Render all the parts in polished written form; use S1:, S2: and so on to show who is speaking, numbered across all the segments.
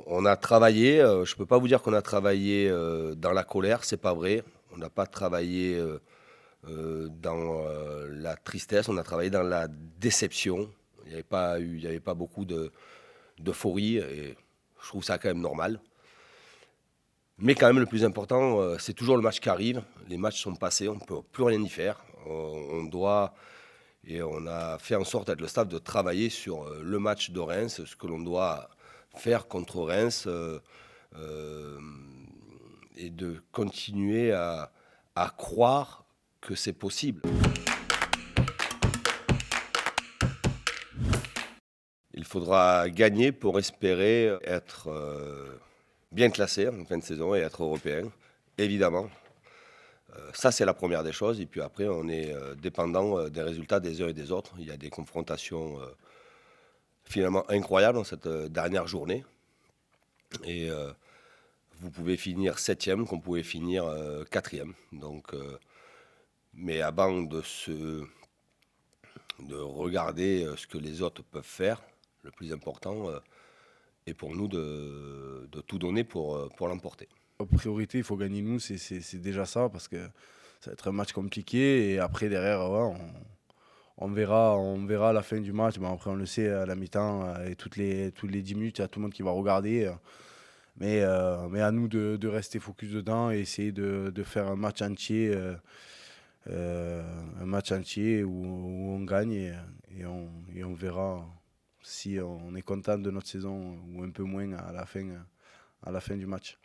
S1: On a travaillé, je ne peux pas vous dire qu'on a travaillé dans la colère, c'est pas vrai. On n'a pas travaillé dans la tristesse, on a travaillé dans la déception. Il y avait pas beaucoup d'euphorie et je trouve ça quand même normal. Mais quand même, le plus important, c'est toujours le match qui arrive. Les matchs sont passés, on ne peut plus rien y faire. On doit, et on a fait en sorte avec le staff de travailler sur le match de Reims, ce que l'on doit faire contre Reims euh, et de continuer à croire que c'est possible. Il faudra gagner pour espérer être bien classé en fin de saison et être européen, évidemment. Ça, c'est la première des choses. Et puis après, on est dépendant des résultats des uns et des autres. Il y a des confrontations finalement incroyables dans cette dernière journée. Et vous pouvez finir septième, comme vous pouvez finir quatrième. Donc, mais avant de regarder ce que les autres peuvent faire, le plus important est pour nous de tout donner pour l'emporter.
S2: En priorité, il faut gagner nous, c'est déjà ça, parce que ça va être un match compliqué. Et après, derrière, ouais, on verra à la fin du match. Bon, après, on le sait, à la mi-temps, et toutes les 10 minutes, il y a tout le monde qui va regarder. Mais à nous de rester focus dedans et essayer de faire un match entier où on gagne et on verra si on est content de notre saison ou un peu moins à la fin du match.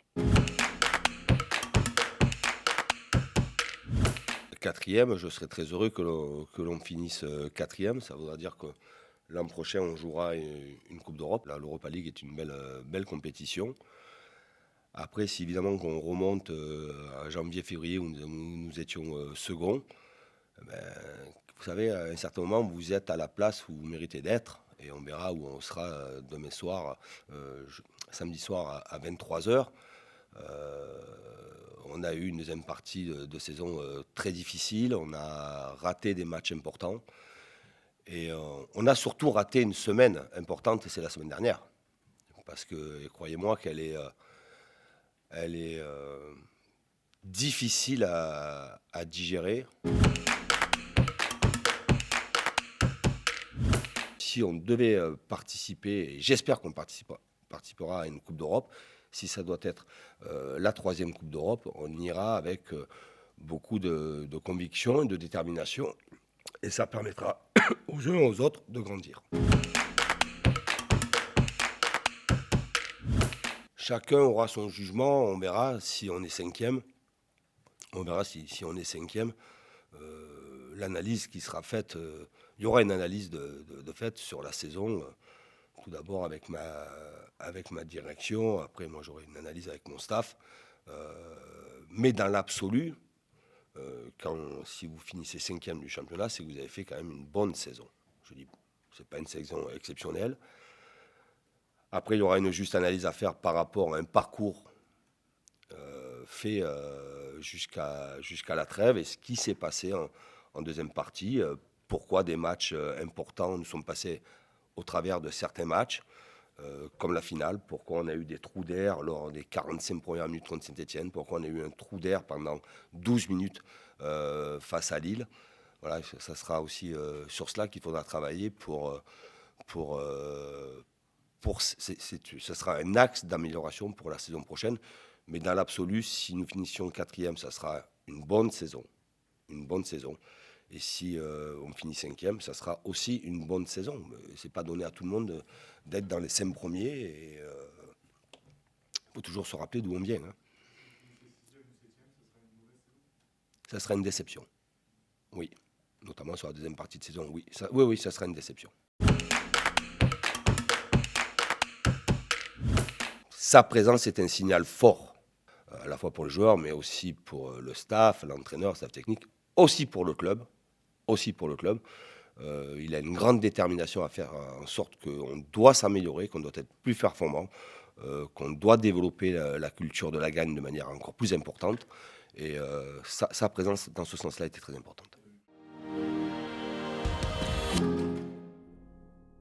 S1: Quatrième, je serais très heureux que l'on finisse quatrième. Ça voudra dire que l'an prochain, on jouera une Coupe d'Europe. L'Europa League est une belle compétition. Après, si évidemment qu'on remonte à janvier-février où nous étions seconds, ben, vous savez, à un certain moment, vous êtes à la place où vous méritez d'être. Et on verra où on sera demain soir, samedi soir à 23 heures. On a eu une deuxième partie de saison très difficile. On a raté des matchs importants. Et on a surtout raté une semaine importante, et c'est la semaine dernière. Parce que, croyez-moi elle est difficile à digérer. Si on devait participer, et j'espère qu'on participera à une Coupe d'Europe, si ça doit être la troisième Coupe d'Europe, on ira avec beaucoup de conviction et de détermination. Et ça permettra aux uns et aux autres de grandir. Chacun aura son jugement, on verra si on est cinquième. On verra si on est cinquième. L'analyse qui sera faite, il y aura une analyse de fait sur la saison. Tout d'abord avec ma direction, après moi j'aurai une analyse avec mon staff. Mais dans l'absolu, si vous finissez cinquième du championnat, c'est que vous avez fait quand même une bonne saison. Je dis, c'est pas une saison exceptionnelle. Après, il y aura une juste analyse à faire par rapport à un parcours fait jusqu'à la trêve et ce qui s'est passé en deuxième partie. Pourquoi des matchs importants nous sont passés au travers de certains matchs, comme la finale. Pourquoi on a eu des trous d'air lors des 45 premières minutes contre Saint-Etienne. Pourquoi on a eu un trou d'air pendant 12 minutes face à Lille. Voilà, ça sera aussi sur cela qu'il faudra travailler ça sera un axe d'amélioration pour la saison prochaine. Mais dans l'absolu, si nous finissions quatrième, ça sera une bonne saison. Une bonne saison. Et si on finit cinquième, ça sera aussi une bonne saison. Ce n'est pas donné à tout le monde d'être dans les 5 premiers. Et il faut toujours se rappeler d'où on vient. Hein. Ça sera une déception. Oui. Notamment sur la deuxième partie de saison. Oui, oui, ça sera une déception. Sa présence est un signal fort, à la fois pour le joueur, mais aussi pour le staff, l'entraîneur, le staff technique, aussi pour le club. Il a une grande détermination à faire en sorte qu'on doit s'améliorer, qu'on doit être plus performant, qu'on doit développer la culture de la gagne de manière encore plus importante. Et sa présence dans ce sens-là était très importante.